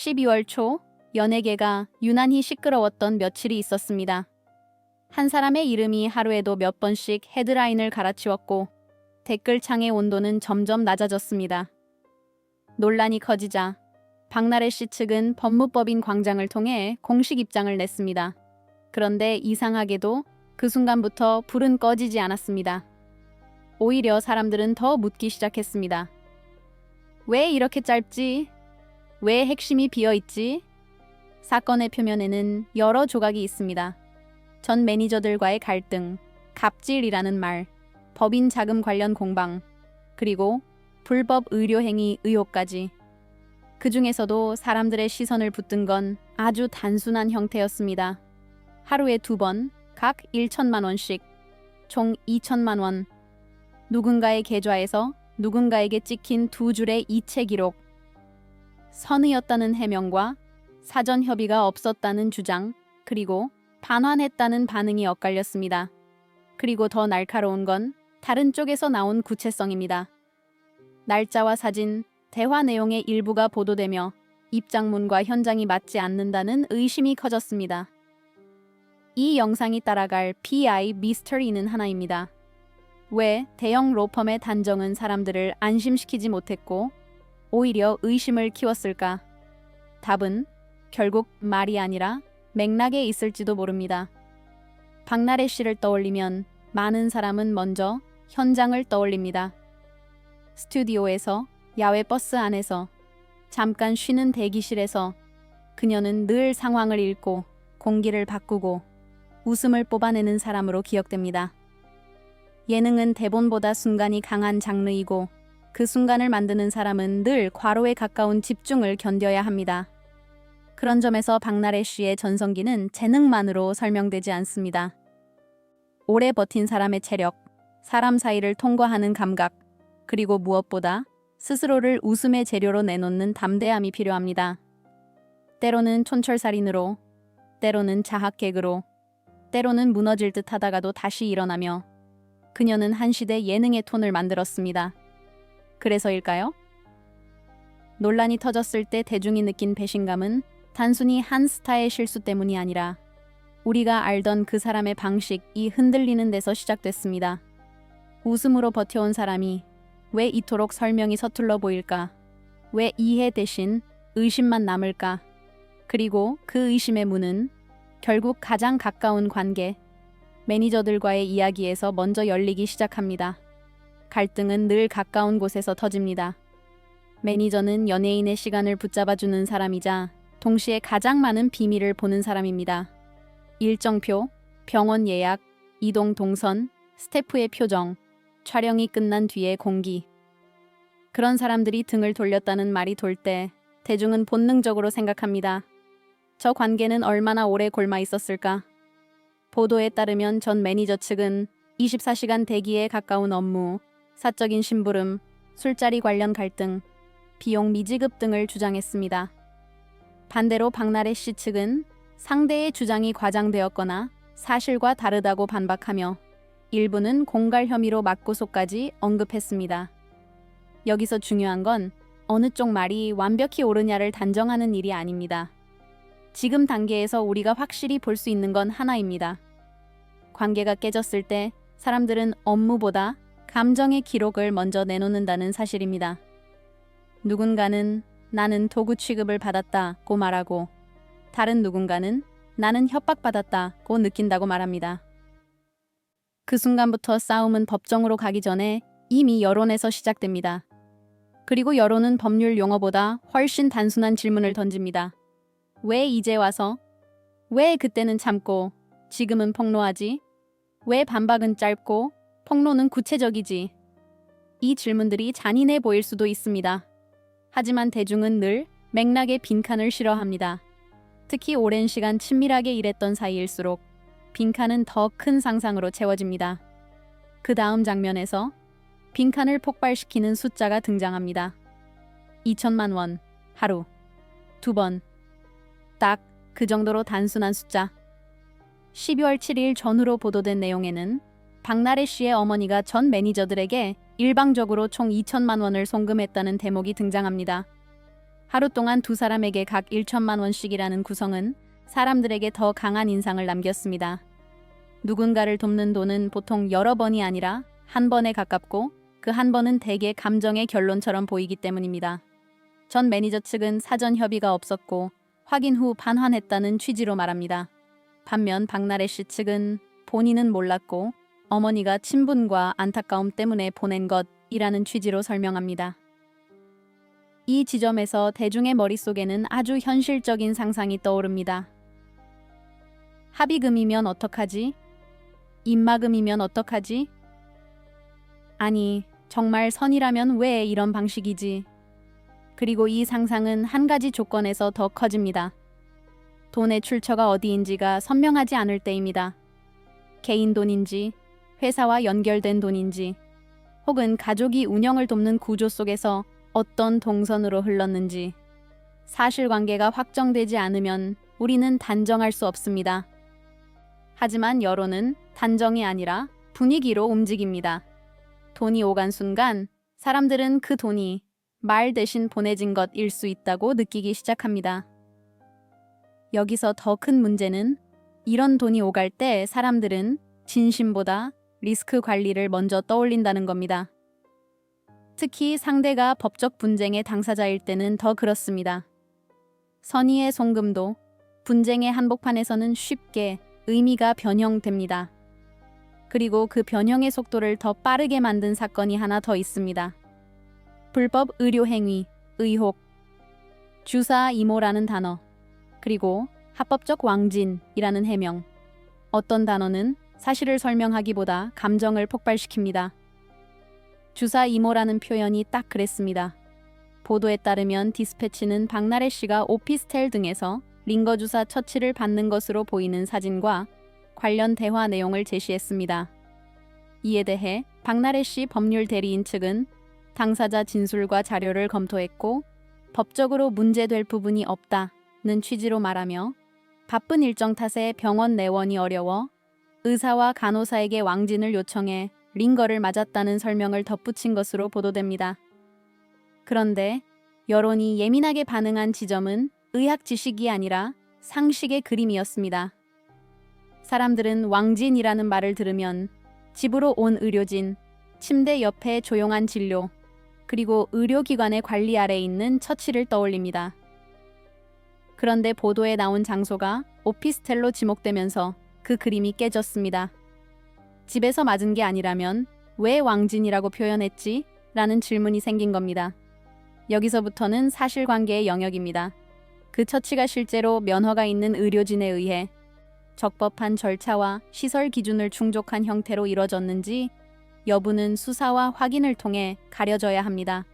12월 초 연예계가 유난히 시끄러웠던 며칠이 있었습니다. 한 사람의 이름이 하루에도 몇 번씩 헤드라인을 갈아치웠고 댓글창의 온도는 점점 낮아졌습니다. 논란이 커지자 박나래 씨 측은 법무법인 광장을 통해 공식 입장을 냈습니다. 그런데 이상하게도 그 순간부터 불은 꺼지지 않았습니다. 오히려 사람들은 더 묻기 시작했습니다. 왜 이렇게 짧지? 왜 핵심이 비어있지? 사건의 표면에는 여러 조각이 있습니다. 전 매니저들과의 갈등, 갑질이라는 말, 법인 자금 관련 공방, 그리고 불법 의료행위 의혹까지. 그 중에서도 사람들의 시선을 붙든 건 아주 단순한 형태였습니다. 하루에 2번, 각 1천만 원씩, 총 2천만 원. 누군가의 계좌에서 누군가에게 찍힌 2줄의 이체 기록. 선의였다는 해명과 사전 협의가 없었다는 주장, 그리고 반환했다는 반응이 엇갈렸습니다. 그리고 더 날카로운 건 다른 쪽에서 나온 구체성입니다. 날짜와 사진, 대화 내용의 일부가 보도되며 입장문과 현장이 맞지 않는다는 의심이 커졌습니다. 이 영상이 따라갈 PI 미스터리는 하나입니다. 왜 대형 로펌의 단정은 사람들을 안심시키지 못했고 오히려 의심을 키웠을까? 답은 결국 말이 아니라 맥락에 있을지도 모릅니다. 박나래 씨를 떠올리면 많은 사람은 먼저 현장을 떠올립니다. 스튜디오에서, 야외 버스 안에서, 잠깐 쉬는 대기실에서 그녀는 늘 상황을 읽고 공기를 바꾸고 웃음을 뽑아내는 사람으로 기억됩니다. 예능은 대본보다 순간이 강한 장르이고 그 순간을 만드는 사람은 늘 과로에 가까운 집중을 견뎌야 합니다. 그런 점에서 박나래 씨의 전성기는 재능만으로 설명되지 않습니다. 오래 버틴 사람의 체력, 사람 사이를 통과하는 감각, 그리고 무엇보다 스스로를 웃음의 재료로 내놓는 담대함이 필요합니다. 때로는 촌철살인으로, 때로는 자학개그로, 때로는 무너질 듯 하다가도 다시 일어나며 그녀는 한 시대 예능의 톤을 만들었습니다. 그래서일까요? 논란이 터졌을 때 대중이 느낀 배신감은 단순히 한 스타의 실수 때문이 아니라 우리가 알던 그 사람의 방식이 흔들리는 데서 시작됐습니다. 웃음으로 버텨온 사람이 왜 이토록 설명이 서툴러 보일까? 왜 이해 대신 의심만 남을까? 그리고 그 의심의 문은 결국 가장 가까운 관계, 매니저들과의 이야기에서 먼저 열리기 시작합니다. 갈등은 늘 가까운 곳에서 터집니다. 매니저는 연예인의 시간을 붙잡아주는 사람이자 동시에 가장 많은 비밀을 보는 사람입니다. 일정표, 병원 예약, 이동 동선, 스태프의 표정, 촬영이 끝난 뒤의 공기. 그런 사람들이 등을 돌렸다는 말이 돌 때 대중은 본능적으로 생각합니다. 저 관계는 얼마나 오래 골마 있었을까? 보도에 따르면 전 매니저 측은 24시간 대기에 가까운 업무, 사적인 심부름, 술자리 관련 갈등, 비용 미지급 등을 주장했습니다. 반대로 박나래 씨 측은 상대의 주장이 과장되었거나 사실과 다르다고 반박하며 일부는 공갈 혐의로 맞고소까지 언급했습니다. 여기서 중요한 건 어느 쪽 말이 완벽히 옳으냐를 단정하는 일이 아닙니다. 지금 단계에서 우리가 확실히 볼 수 있는 건 하나입니다. 관계가 깨졌을 때 사람들은 업무보다 감정의 기록을 먼저 내놓는다는 사실입니다. 누군가는 나는 도구 취급을 받았다고 말하고 다른 누군가는 나는 협박받았다고 느낀다고 말합니다. 그 순간부터 싸움은 법정으로 가기 전에 이미 여론에서 시작됩니다. 그리고 여론은 법률 용어보다 훨씬 단순한 질문을 던집니다. 왜 이제 와서? 왜 그때는 참고 지금은 폭로하지? 왜 반박은 짧고 폭로는 구체적이지? 이 질문들이 잔인해 보일 수도 있습니다. 하지만 대중은 늘 맥락의 빈칸을 싫어합니다. 특히 오랜 시간 친밀하게 일했던 사이일수록 빈칸은 더 큰 상상으로 채워집니다. 그 다음 장면에서 빈칸을 폭발시키는 숫자가 등장합니다. 2천만 원, 하루, 2번. 딱 그 정도로 단순한 숫자. 12월 7일 전후로 보도된 내용에는 박나래 씨의 어머니가 전 매니저들에게 일방적으로 총 2천만 원을 송금했다는 대목이 등장합니다. 하루 동안 두 사람에게 각 1천만 원씩이라는 구성은 사람들에게 더 강한 인상을 남겼습니다. 누군가를 돕는 돈은 보통 여러 번이 아니라 한 번에 가깝고 그 한 번은 대개 감정의 결론처럼 보이기 때문입니다. 전 매니저 측은 사전 협의가 없었고 확인 후 반환했다는 취지로 말합니다. 반면 박나래 씨 측은 본인은 몰랐고 어머니가 친분과 안타까움 때문에 보낸 것이라는 취지로 설명합니다. 이 지점에서 대중의 머릿속에는 아주 현실적인 상상이 떠오릅니다. 합의금이면 어떡하지? 입막음이면 어떡하지? 아니, 정말 선이라면 왜 이런 방식이지? 그리고 이 상상은 한 가지 조건에서 더 커집니다. 돈의 출처가 어디인지가 선명하지 않을 때입니다. 개인 돈인지, 회사와 연결된 돈인지, 혹은 가족이 운영을 돕는 구조 속에서 어떤 동선으로 흘렀는지, 사실관계가 확정되지 않으면 우리는 단정할 수 없습니다. 하지만 여론은 단정이 아니라 분위기로 움직입니다. 돈이 오간 순간 사람들은 그 돈이 말 대신 보내진 것일 수 있다고 느끼기 시작합니다. 여기서 더 큰 문제는 이런 돈이 오갈 때 사람들은 진심보다 리스크 관리를 먼저 떠올린다는 겁니다. 특히 상대가 법적 분쟁의 당사자일 때는 더 그렇습니다. 선의의 송금도 분쟁의 한복판에서는 쉽게 의미가 변형됩니다. 그리고 그 변형의 속도를 더 빠르게 만든 사건이 하나 더 있습니다. 불법 의료행위, 의혹, 주사 이모라는 단어, 그리고 합법적 왕진이라는 해명. 어떤 단어는 사실을 설명하기보다 감정을 폭발시킵니다. 주사 이모라는 표현이 딱 그랬습니다. 보도에 따르면 디스패치는 박나래 씨가 오피스텔 등에서 링거 주사 처치를 받는 것으로 보이는 사진과 관련 대화 내용을 제시했습니다. 이에 대해 박나래 씨 법률 대리인 측은 당사자 진술과 자료를 검토했고 법적으로 문제될 부분이 없다는 취지로 말하며 바쁜 일정 탓에 병원 내원이 어려워 의사와 간호사에게 왕진을 요청해 링거를 맞았다는 설명을 덧붙인 것으로 보도됩니다. 그런데 여론이 예민하게 반응한 지점은 의학 지식이 아니라 상식의 그림이었습니다. 사람들은 왕진이라는 말을 들으면 집으로 온 의료진, 침대 옆에 조용한 진료, 그리고 의료기관의 관리 아래 있는 처치를 떠올립니다. 그런데 보도에 나온 장소가 오피스텔로 지목되면서 그 그림이 깨졌습니다. 집에서 맞은 게 아니라면 왜 왕진이라고 표현했지? 라는 질문이 생긴 겁니다. 여기서부터는 사실관계의 영역입니다. 그 처치가 실제로 면허가 있는 의료진에 의해 적법한 절차와 시설 기준을 충족한 형태로 이뤄졌는지 여부는 수사와 확인을 통해 가려져야 합니다.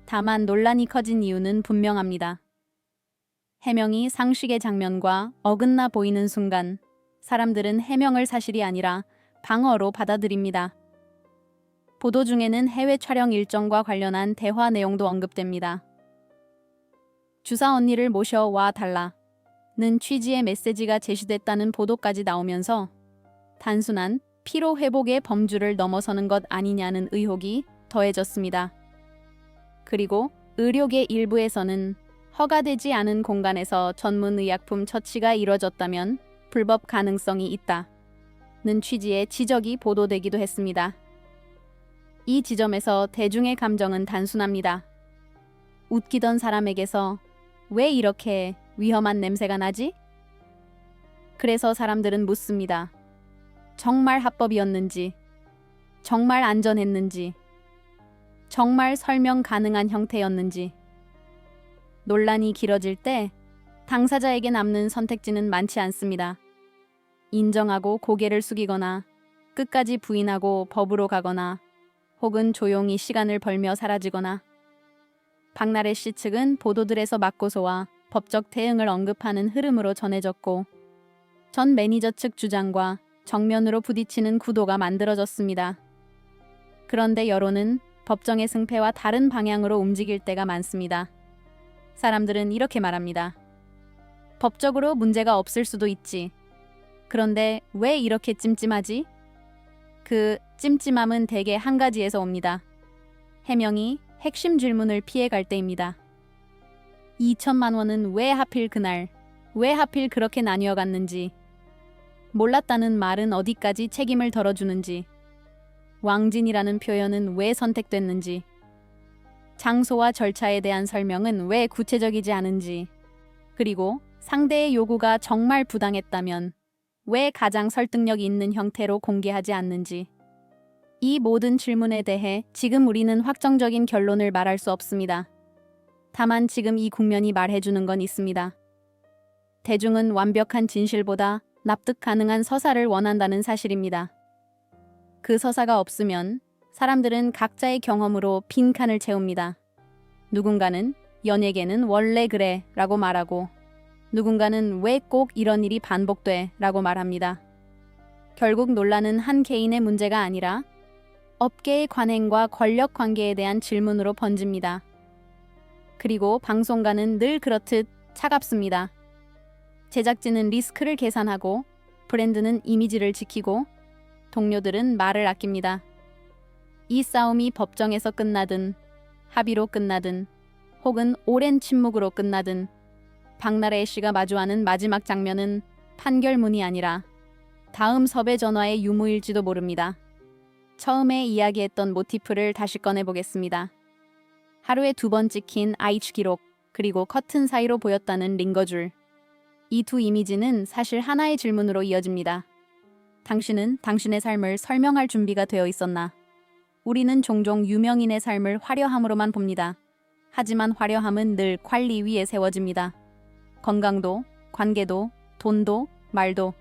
다만 논란이 커진 이유는 분명합니다. 해명이 상식의 장면과 어긋나 보이는 순간 사람들은 해명을 사실이 아니라 방어로 받아들입니다. 보도 중에는 해외 촬영 일정과 관련한 대화 내용도 언급됩니다. 주사 언니를 모셔와 달라는 취지의 메시지가 제시됐다는 보도까지 나오면서 단순한 피로 회복의 범주를 넘어서는 것 아니냐는 의혹이 더해졌습니다. 그리고 의료계 일부에서는 허가되지 않은 공간에서 전문의약품 처치가 이뤄졌다면 불법 가능성이 있다는 취지의 지적이 보도되기도 했습니다. 이 지점에서 대중의 감정은 단순합니다. 웃기던 사람에게서 왜 이렇게 위험한 냄새가 나지? 그래서 사람들은 묻습니다. 정말 합법이었는지, 정말 안전했는지, 정말 설명 가능한 형태였는지. 논란이 길어질 때 당사자에게 남는 선택지는 많지 않습니다. 인정하고 고개를 숙이거나 끝까지 부인하고 법으로 가거나 혹은 조용히 시간을 벌며 사라지거나. 박나래 씨 측은 보도들에서 맞고소와 법적 대응을 언급하는 흐름으로 전해졌고 전 매니저 측 주장과 정면으로 부딪히는 구도가 만들어졌습니다. 그런데 여론은 법정의 승패와 다른 방향으로 움직일 때가 많습니다. 사람들은 이렇게 말합니다. 법적으로 문제가 없을 수도 있지. 그런데 왜 이렇게 찜찜하지? 그 찜찜함은 대개 한 가지에서 옵니다. 해명이 핵심 질문을 피해갈 때입니다. 2천만 원은 왜 하필 그날, 왜 하필 그렇게 나뉘어 갔는지, 몰랐다는 말은 어디까지 책임을 덜어주는지, 왕진이라는 표현은 왜 선택됐는지, 장소와 절차에 대한 설명은 왜 구체적이지 않은지, 그리고 상대의 요구가 정말 부당했다면 왜 가장 설득력 있는 형태로 공개하지 않는지. 이 모든 질문에 대해 지금 우리는 확정적인 결론을 말할 수 없습니다. 다만 지금 이 국면이 말해주는 건 있습니다. 대중은 완벽한 진실보다 납득 가능한 서사를 원한다는 사실입니다. 그 서사가 없으면 사람들은 각자의 경험으로 빈칸을 채웁니다. 누군가는 연예계는 원래 그래 라고 말하고, 누군가는 왜 꼭 이런 일이 반복돼 라고 말합니다. 결국 논란은 한 개인의 문제가 아니라 업계의 관행과 권력 관계에 대한 질문으로 번집니다. 그리고 방송가는 늘 그렇듯 차갑습니다. 제작진은 리스크를 계산하고, 브랜드는 이미지를 지키고, 동료들은 말을 아낍니다. 이 싸움이 법정에서 끝나든, 합의로 끝나든, 혹은 오랜 침묵으로 끝나든, 박나래 씨가 마주하는 마지막 장면은 판결문이 아니라 다음 섭외 전화의 유무일지도 모릅니다. 처음에 이야기했던 모티프를 다시 꺼내보겠습니다. 하루에 2번 찍힌 IH 기록, 그리고 커튼 사이로 보였다는 링거줄. 이 두 이미지는 사실 하나의 질문으로 이어집니다. 당신은 당신의 삶을 설명할 준비가 되어 있었나? 우리는 종종 유명인의 삶을 화려함으로만 봅니다. 하지만 화려함은 늘 관리 위에 세워집니다. 건강도, 관계도, 돈도, 말도.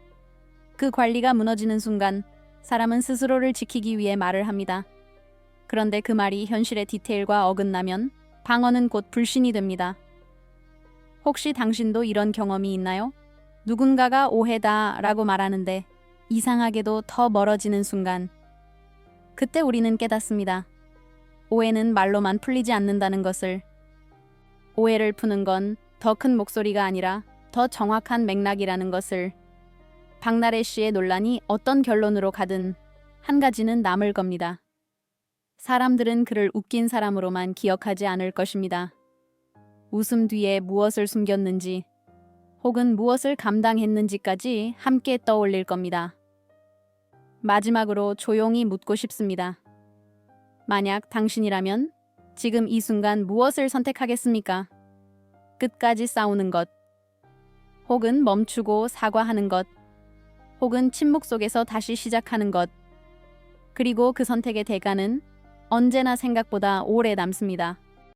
그 관리가 무너지는 순간 사람은 스스로를 지키기 위해 말을 합니다. 그런데 그 말이 현실의 디테일과 어긋나면 방언은 곧 불신이 됩니다. 혹시 당신도 이런 경험이 있나요? 누군가가 오해다 라고 말하는데 이상하게도 더 멀어지는 순간, 그때 우리는 깨닫습니다. 오해는 말로만 풀리지 않는다는 것을. 오해를 푸는 건 더 큰 목소리가 아니라 더 정확한 맥락이라는 것을. 박나래 씨의 논란이 어떤 결론으로 가든 한 가지는 남을 겁니다. 사람들은 그를 웃긴 사람으로만 기억하지 않을 것입니다. 웃음 뒤에 무엇을 숨겼는지, 혹은 무엇을 감당했는지까지 함께 떠올릴 겁니다. 마지막으로 조용히 묻고 싶습니다. 만약 당신이라면 지금 이 순간 무엇을 선택하겠습니까? 끝까지 싸우는 것, 혹은 멈추고 사과하는 것, 혹은 침묵 속에서 다시 시작하는 것. 그리고 그 선택의 대가는 언제나 생각보다 오래 남습니다.